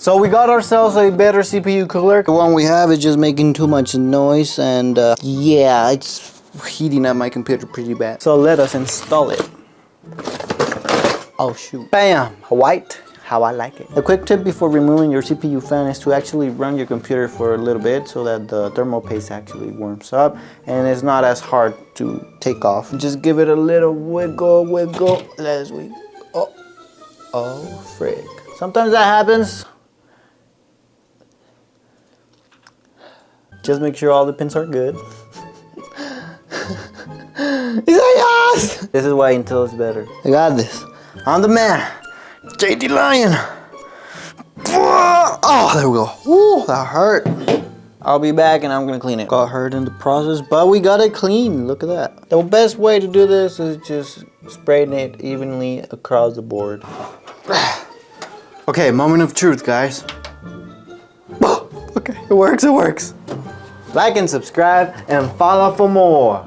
So we got ourselves a better CPU cooler. The one we have is just making too much noise, and yeah, it's heating up my computer pretty bad. So let us install it. Oh shoot. Bam! White. How I like it. A quick tip before removing your CPU fan is to actually run your computer for a little bit so that the thermal paste actually warms up and it's not as hard to take off. Just give it a little wiggle as we, oh frick. Sometimes that happens. Just make sure all the pins are good. Yes! This is why Intel is better. I got this. I'm the man. JD Lion. Oh, there we go. Ooh, that hurt. I'll be back and I'm gonna clean it. Got hurt in the process, but we got it clean. Look at that. The best way to do this is just spraying it evenly across the board. Okay, moment of truth, guys. Okay, it works. Like and subscribe and follow for more.